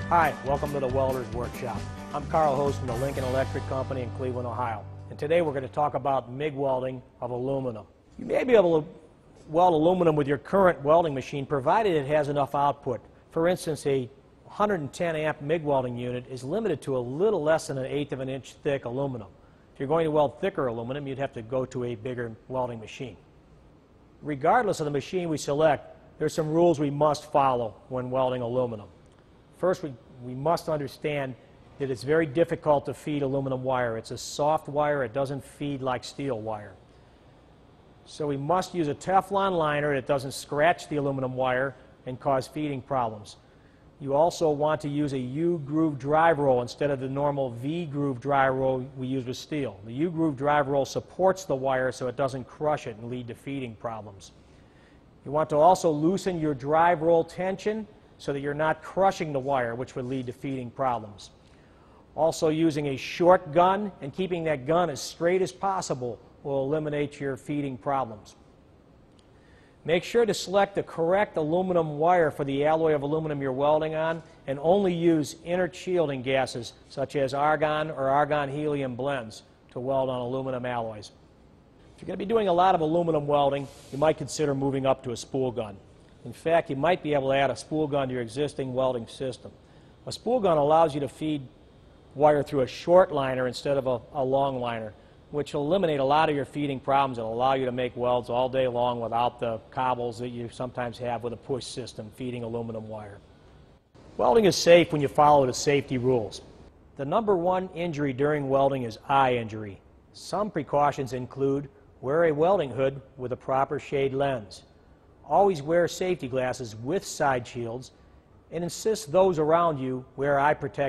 Hi, welcome to the Welder's Workshop. I'm Carl Host from the Lincoln Electric Company in Cleveland, Ohio. And today we're going to talk about MIG welding of aluminum. You may be able to weld aluminum with your current welding machine provided it has enough output. For instance, a 110 amp MIG welding unit is limited to a little less than 1/8 of an inch thick aluminum. If you're going to weld thicker aluminum, you'd have to go to a bigger welding machine. Regardless of the machine we select, there's some rules we must follow when welding aluminum. First, we must understand that it's very difficult to feed aluminum wire. It's a soft wire. It doesn't feed like steel wire. So we must use a Teflon liner that doesn't scratch the aluminum wire and cause feeding problems. You also want to use a U-groove drive roll instead of the normal V-groove drive roll we use with steel. The U-groove drive roll supports the wire so it doesn't crush it and lead to feeding problems. You want to also loosen your drive roll tension so that you're not crushing the wire, which would lead to feeding problems. Also, using a short gun and keeping that gun as straight as possible will eliminate your feeding problems. Make sure to select the correct aluminum wire for the alloy of aluminum you're welding on, and only use inert shielding gases such as argon or argon-helium blends to weld on aluminum alloys. If you're going to be doing a lot of aluminum welding, you might consider moving up to a spool gun. In fact, you might be able to add a spool gun to your existing welding system. A spool gun allows you to feed wire through a short liner instead of a long liner, which will eliminate a lot of your feeding problems and allow you to make welds all day long without the cobbles that you sometimes have with a push system feeding aluminum wire. Welding is safe when you follow the safety rules. The #1 injury during welding is eye injury. Some precautions include wear a welding hood with a proper shade lens. Always wear safety glasses with side shields, and insist those around you wear eye protection